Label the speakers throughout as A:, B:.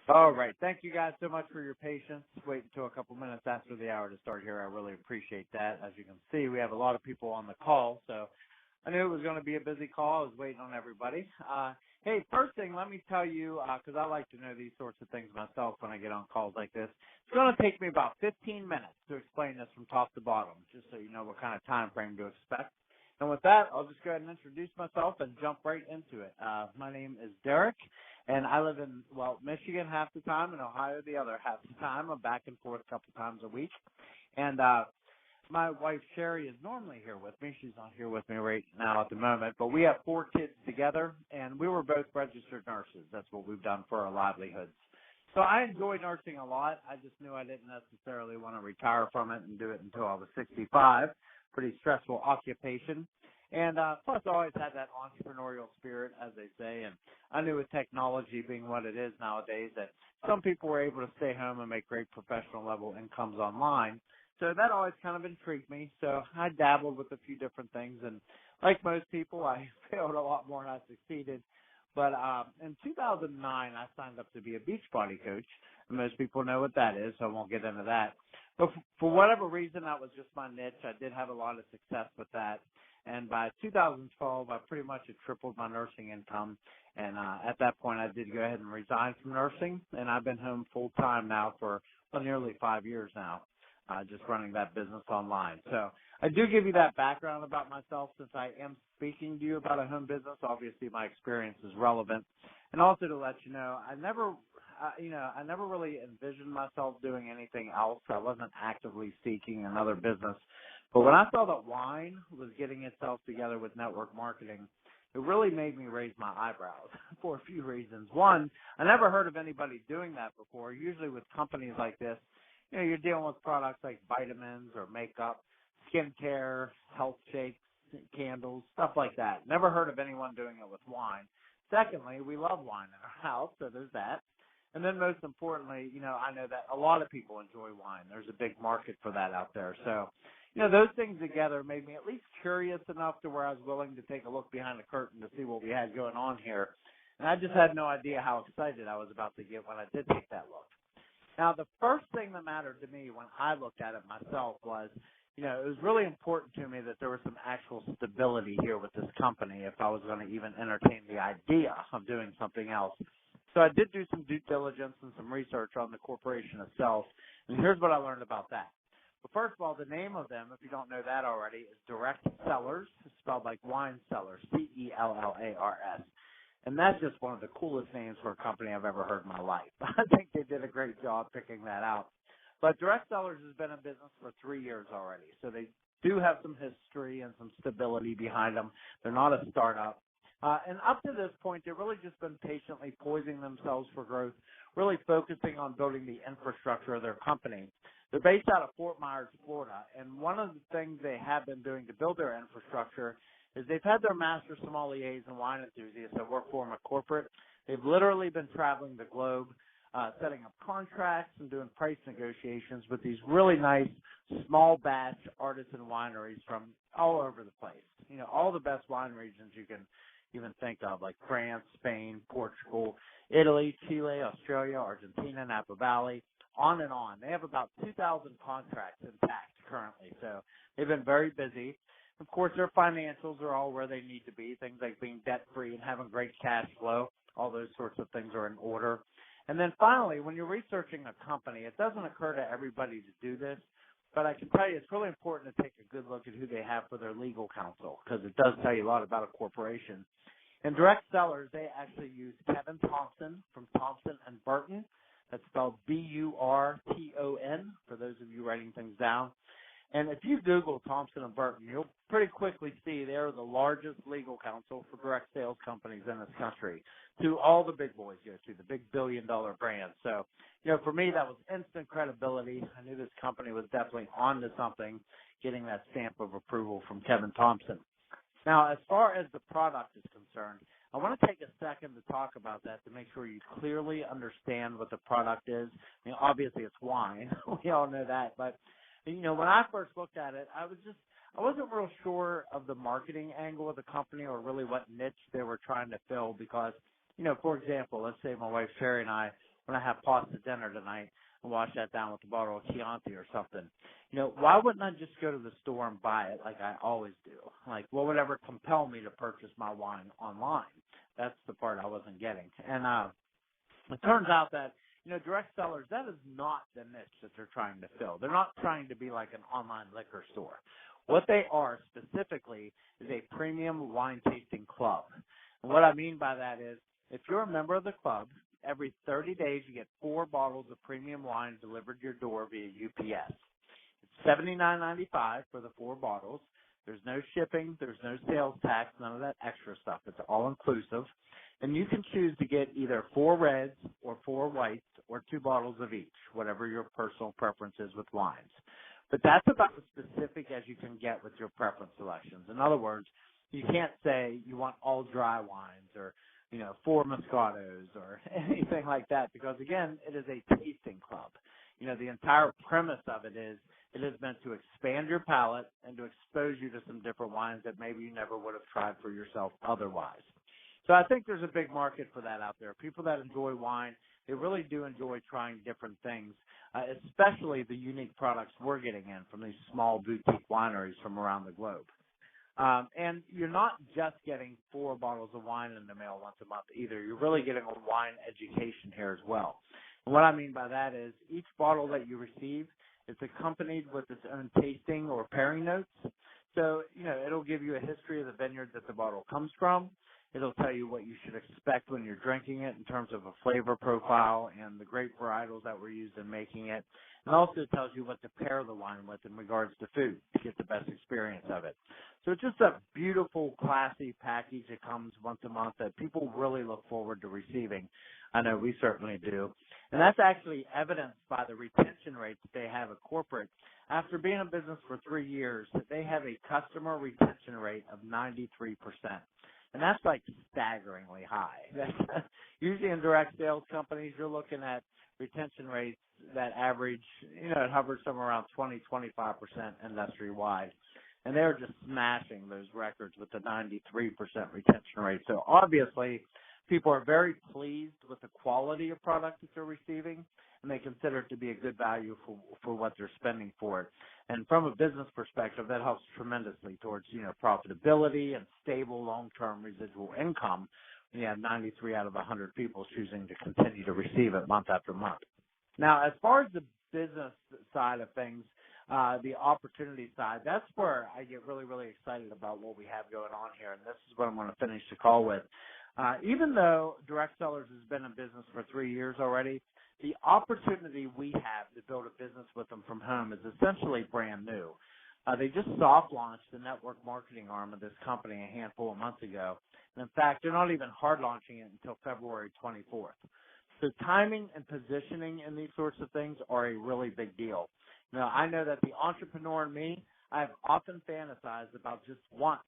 A: All right. Thank you guys so much for your patience. Wait until a couple minutes after the hour to start here. I really appreciate that. As you can see, we have a lot of people on the call, so I knew it was going to be a busy call. I was waiting on everybody. Hey, first thing, let me tell you, because I like to know these sorts of things myself when I get on calls like this. It's going to take me about 15 minutes to explain this from top to bottom, just so you know what kind of time frame to expect. And with that, I'll just go ahead and introduce myself and jump right into it. My name is Derrick, and I live in, Michigan half the time and Ohio the other half the time. I'm back and forth a couple times a week. And my wife, Sherry, is normally here with me. She's not here with me right now at the moment. But we have 4 kids together, and we were both registered nurses. That's what we've done for our livelihoods. So I enjoy nursing a lot. I just knew I didn't necessarily want to retire from it and do it until I was 65. Pretty stressful occupation. And plus, I always had that entrepreneurial spirit, as they say. And I knew with technology being what it is nowadays that some people were able to stay home and make great professional level incomes online. So that always kind of intrigued me. So I dabbled with a few different things. And like most people, I failed a lot more than I succeeded. But in 2009, I signed up to be a beach body coach. And most people know what that is, so I won't get into that. But for whatever reason, that was just my niche. I did have a lot of success with that. And by 2012, I pretty much had tripled my nursing income. And at that point, I did go ahead and resign from nursing. And I've been home full time now for nearly 5 years now, just running that business online. So I do give you that background about myself since I am speaking to you about a home business. Obviously, my experience is relevant. And also to let you know, I never really envisioned myself doing anything else. I wasn't actively seeking another business. But when I saw that wine was getting itself together with network marketing, it really made me raise my eyebrows for a few reasons. One, I never heard of anybody doing that before. Usually with companies like this, you're dealing with products like vitamins or makeup, skincare, health shakes, candles, stuff like that. Never heard of anyone doing it with wine. Secondly, we love wine in our house, so there's that. And then most importantly, I know that a lot of people enjoy wine. There's a big market for that out there. So, those things together made me at least curious enough to where I was willing to take a look behind the curtain to see what we had going on here. And I just had no idea how excited I was about to get when I did take that look. Now, the first thing that mattered to me when I looked at it myself was, it was really important to me that there was some actual stability here with this company if I was going to even entertain the idea of doing something else. So I did do some due diligence and some research on the corporation itself, and here's what I learned about that. Well, first of all, the name of them, if you don't know that already, is Derrick Cellars, spelled like wine cellars, Cellars. And that's just one of the coolest names for a company I've ever heard in my life. I think they did a great job picking that out. But Derrick Cellars has been in business for 3 years already, so they do have some history and some stability behind them. They're not a startup. And up to this point, they've really just been patiently poising themselves for growth, really focusing on building the infrastructure of their company. They're based out of Fort Myers, Florida, and one of the things they have been doing to build their infrastructure is they've had their master sommeliers and wine enthusiasts that work for them at corporate. They've literally been traveling the globe, setting up contracts and doing price negotiations with these really nice small batch artisan wineries from all over the place. All the best wine regions you can even think of, like France, Spain, Portugal, Italy, Chile, Australia, Argentina, Napa Valley, on and on. They have about 2,000 contracts intact currently, so they've been very busy. Of course, their financials are all where they need to be, things like being debt-free and having great cash flow. All those sorts of things are in order. And then finally, when you're researching a company, it doesn't occur to everybody to do this, but I can tell you it's really important to take a good look at who they have for their legal counsel because it does tell you a lot about a corporation. In Derrick Cellars, they actually use Kevin Thompson from Thompson and Burton. That's spelled Burton, for those of you writing things down. And if you Google Thompson and Burton, you'll pretty quickly see they're the largest legal counsel for direct sales companies in this country. To all the big boys go to, the big billion-dollar brands. So, for me, that was instant credibility. I knew this company was definitely on to something, getting that stamp of approval from Kevin Thompson. Now, as far as the product is concerned, I want to take a second to talk about that to make sure you clearly understand what the product is. Obviously, it's wine. We all know that. But, when I first looked at it, I wasn't real sure of the marketing angle of the company or really what niche they were trying to fill because, for example, let's say my wife Sherry and I when I have pasta dinner tonight and wash that down with a bottle of Chianti or something. Why wouldn't I just go to the store and buy it like I always do? Like, what would ever compel me to purchase my wine online? That's the part I wasn't getting. And it turns out that, direct sellers, that is not the niche that they're trying to fill. They're not trying to be like an online liquor store. What they are specifically is a premium wine tasting club. And what I mean by that is, if you're a member of the club, every 30 days you get 4 bottles of premium wine delivered to your door via UPS. It's $79.95 for the 4 bottles. There's no shipping. There's no sales tax, none of that extra stuff. It's all inclusive. And you can choose to get either 4 reds or 4 whites or 2 bottles of each, whatever your personal preference is with wines. But that's about as specific as you can get with your preference selections. In other words, you can't say you want all dry wines or, 4 Moscatos or anything like that because, again, it is a tasting club. The entire premise of it is meant to expand your palate and to expose you to some different wines that maybe you never would have tried for yourself otherwise. So I think there's a big market for that out there. People that enjoy wine, they really do enjoy trying different things, especially the unique products we're getting in from these small boutique wineries from around the globe. And you're not just getting 4 bottles of wine in the mail once a month either. You're really getting a wine education here as well. And what I mean by that is each bottle that you receive is accompanied with its own tasting or pairing notes. So, it'll give you a history of the vineyard that the bottle comes from. It'll tell you what you should expect when you're drinking it in terms of a flavor profile and the grape varietals that were used in making it. And also tells you what to pair the wine with in regards to food to get the best experience of it. So it's just a beautiful, classy package that comes once a month that people really look forward to receiving. I know we certainly do. And that's actually evidenced by the retention rate that they have at corporate. After being in business for 3 years, they have a customer retention rate of 93%. And that's like staggeringly high. Usually in direct sales companies, you're looking at retention rates that average, it hovers somewhere around 20-25% industry-wide. And they're just smashing those records with the 93% retention rate. So obviously, people are very pleased with the quality of product that they're receiving, and they consider it to be a good value for what they're spending for it. And from a business perspective, that helps tremendously towards, profitability and stable long-term residual income when you have 93 out of 100 people choosing to continue to receive it month after month. Now, as far as the business side of things, the opportunity side, that's where I get really, really excited about what we have going on here, and this is what I'm going to finish the call with. Even though Direct Cellars has been in business for 3 years already, the opportunity we have to build a business with them from home is essentially brand new. They just soft launched the network marketing arm of this company a handful of months ago. And in fact, they're not even hard launching it until February 24th. So timing and positioning in these sorts of things are a really big deal. Now, I know that the entrepreneur in me, I've often fantasized about just once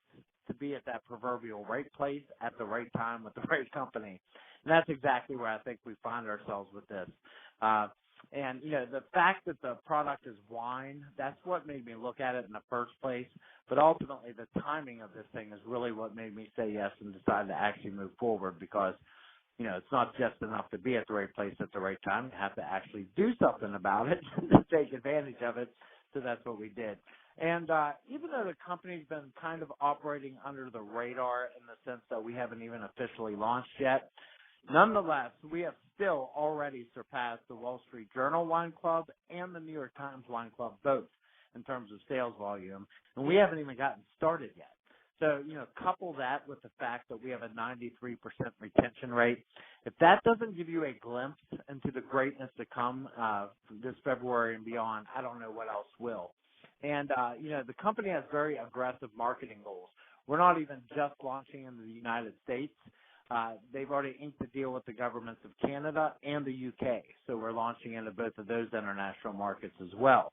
A: to be at that proverbial right place at the right time with the right company. And that's exactly where I think we find ourselves with this. And, the fact that the product is wine, that's what made me look at it in the first place. But ultimately, the timing of this thing is really what made me say yes and decide to actually move forward because, it's not just enough to be at the right place at the right time. You have to actually do something about it to take advantage of it. So that's what we did. And even though the company's been kind of operating under the radar in the sense that we haven't even officially launched yet, nonetheless, we have still already surpassed the Wall Street Journal Wine Club and the New York Times Wine Club both in terms of sales volume, and we haven't even gotten started yet. So, couple that with the fact that we have a 93% retention rate. If that doesn't give you a glimpse into the greatness to come this February and beyond, I don't know what else will. And, the company has very aggressive marketing goals. We're not even just launching in the United States. They've already inked a deal with the governments of Canada and the UK. So we're launching into both of those international markets as well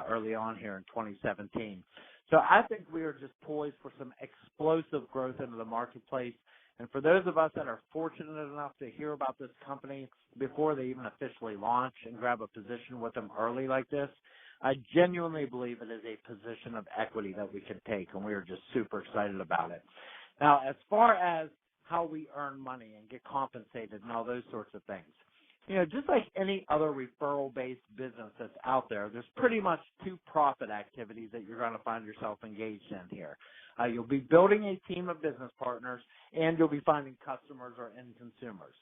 A: early on here in 2017. So I think we are just poised for some explosive growth into the marketplace. And for those of us that are fortunate enough to hear about this company before they even officially launch and grab a position with them early like this, I genuinely believe it is a position of equity that we can take, and we are just super excited about it. Now, as far as how we earn money and get compensated and all those sorts of things, just like any other referral-based business that's out there, there's pretty much two profit activities that you're going to find yourself engaged in here. You'll be building a team of business partners, and you'll be finding customers or end consumers.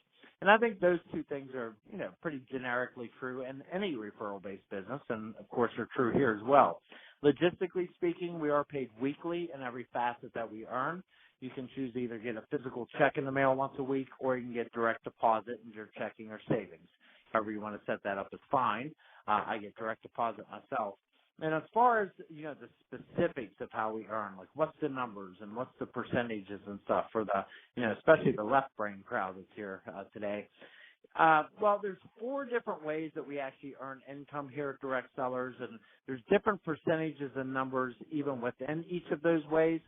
A: And I think those two things are, pretty generically true in any referral-based business, and of course are true here as well. Logistically speaking, we are paid weekly in every facet that we earn. You can choose to either get a physical check in the mail once a week, or you can get direct deposit in your checking or savings. However you want to set that up is fine. I get direct deposit myself. And as far as, the specifics of how we earn, like what's the numbers and what's the percentages and stuff for the, especially the left brain crowd that's here today. Well, there's 4 different ways that we actually earn income here at Direct Cellars, and there's different percentages and numbers even within each of those ways.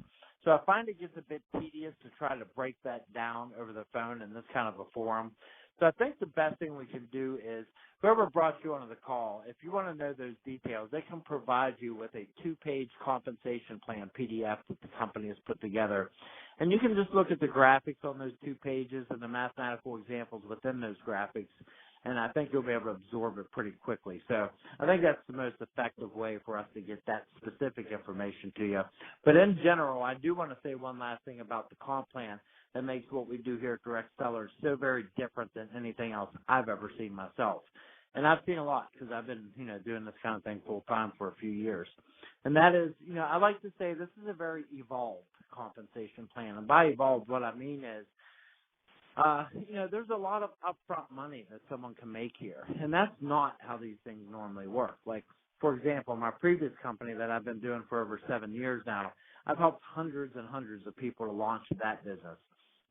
A: So I find it gets a bit tedious to try to break that down over the phone in this kind of a forum. So I think the best thing we can do is whoever brought you onto the call, if you want to know those details, they can provide you with a 2-page compensation plan PDF that the company has put together. And you can just look at the graphics on those 2 pages and the mathematical examples within those graphics, and I think you'll be able to absorb it pretty quickly. So I think that's the most effective way for us to get that specific information to you. But in general, I do want to say one last thing about the comp plan that makes what we do here at Direct Cellars so very different than anything else I've ever seen myself. And I've seen a lot because I've been, doing this kind of thing full time for a few years. And that is, I like to say this is a very evolved compensation plan. And by evolved, what I mean is, there's a lot of upfront money that someone can make here. And that's not how these things normally work. Like, for example, my previous company that I've been doing for over 7 years now, I've helped hundreds and hundreds of people to launch that business.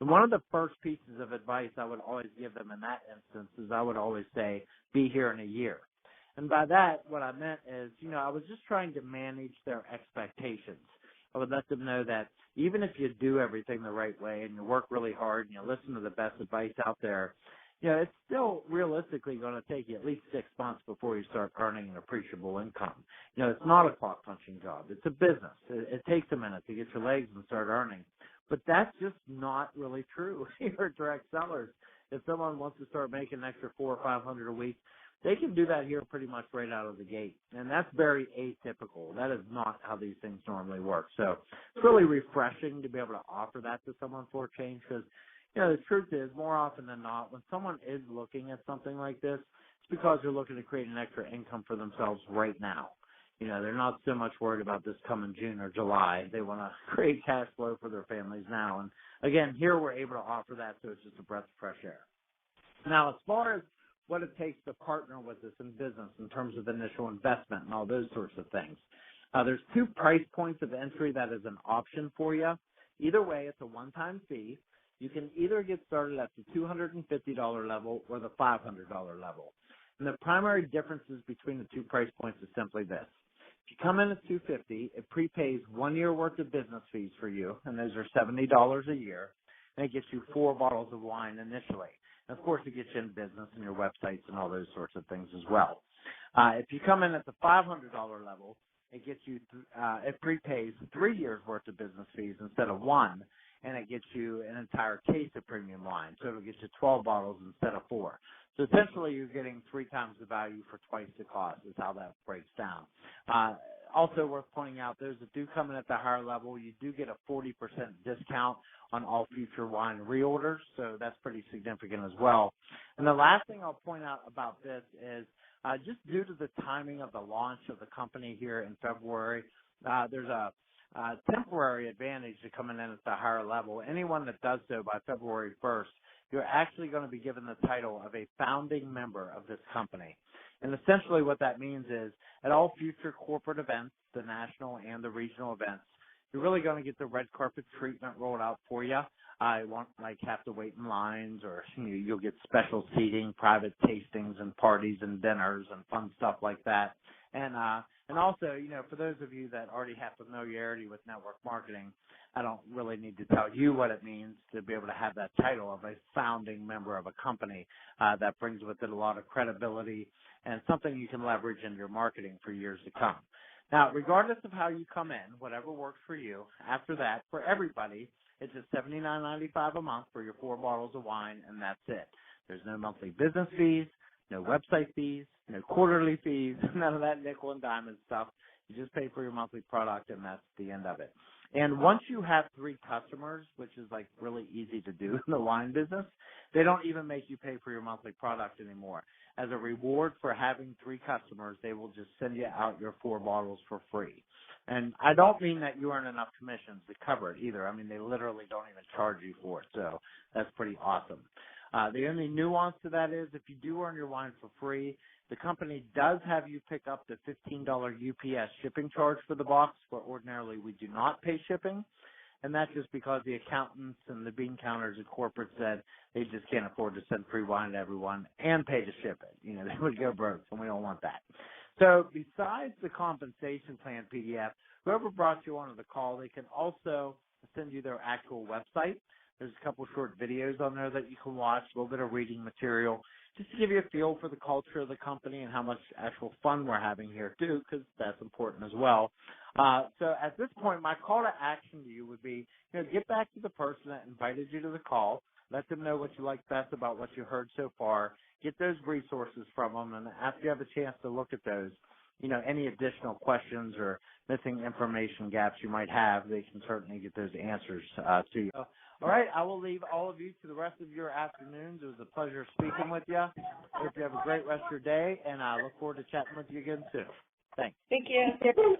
A: And one of the first pieces of advice I would always give them in that instance is I would always say, be here in a year. And by that, what I meant is, I was just trying to manage their expectations. I would let them know that even if you do everything the right way and you work really hard and you listen to the best advice out there, it's still realistically going to take you at least 6 months before you start earning an appreciable income. It's not a clock punching job. It's a business. It takes a minute to get your legs and start earning. But that's just not really true here at Direct Cellars. If someone wants to start making an extra $400 or $500 a week, they can do that here pretty much right out of the gate. And that's very atypical. That is not how these things normally work. So it's really refreshing to be able to offer that to someone for a change because, the truth is, more often than not, when someone is looking at something like this, it's because they're looking to create an extra income for themselves right now. They're not so much worried about this coming June or July. They want to create cash flow for their families now. And again, here we're able to offer that, so it's just a breath of fresh air. Now, as far as what it takes to partner with us in business in terms of initial investment and all those sorts of things, there's 2 price points of entry that is an option for you. Either way, it's a one-time fee. You can either get started at the $250 level or the $500 level. And the primary differences between the 2 price points is simply this. If you come in at $250, it prepays 1 year worth of business fees for you, and those are $70 a year, and it gets you 4 bottles of wine initially. And of course, it gets you in business and your websites and all those sorts of things as well. If you come in at the $500 level, it gets you, it prepays 3 years worth of business fees instead of 1, and it gets you an entire case of premium wine. So it'll get you 12 bottles instead of 4. So essentially, you're getting 3 times the value for twice the cost is how that breaks down. Also worth pointing out, those that do come in at the higher level, you do get a 40% discount on all future wine reorders, so that's pretty significant as well. And the last thing I'll point out about this is just due to the timing of the launch of the company here in February, there's a temporary advantage to coming in at the higher level. Anyone that does so by February 1st, you're actually going to be given the title of a founding member of this company. And essentially what that means is at all future corporate events, the national and the regional events, you're really going to get the red carpet treatment rolled out for you. I won't have to wait in lines, or you'll get special seating, private tastings and parties and dinners and fun stuff like that. And also, for those of you that already have familiarity with network marketing, I don't really need to tell you what it means to be able to have that title of a founding member of a company. That brings with it a lot of credibility and something you can leverage in your marketing for years to come. Now, regardless of how you come in, whatever works for you, after that, for everybody, it's just $79.95 a month for your 4 bottles of wine, and that's it. There's no monthly business fees. no website fees, no quarterly fees, none of that nickel and diamond stuff. You just pay for your monthly product, and that's the end of it. And once you have 3 customers, which is like really easy to do in the wine business, they don't even make you pay for your monthly product anymore. As a reward for having 3 customers, they will just send you out your 4 bottles for free. And I don't mean that you earn enough commissions to cover it either. I mean, they literally don't even charge you for it. So that's pretty awesome. The only nuance to that is if you do earn your wine for free, the company does have you pick up the $15 UPS shipping charge for the box, where ordinarily we do not pay shipping. And that's just because the accountants and the bean counters at corporate said they just can't afford to send free wine to everyone and pay to ship it. You know, they would go broke, and we don't want that. So besides the compensation plan PDF, whoever brought you onto the call, they can also send you their actual website. There's a couple short videos on there that you can watch, a little bit of reading material, just to give you a feel for the culture of the company and how much actual fun we're having here, too, because that's important as well. So at this point, my call to action to you would be, get back to the person that invited you to the call. Let them know what you like best about what you heard so far. Get those resources from them, and after you have a chance to look at those, any additional questions or missing information gaps you might have, they can certainly get those answers to you. All right, I will leave all of you to the rest of your afternoons. It was a pleasure speaking with you. I hope you have a great rest of your day, and I look forward to chatting with you again soon. Thanks.
B: Thank you.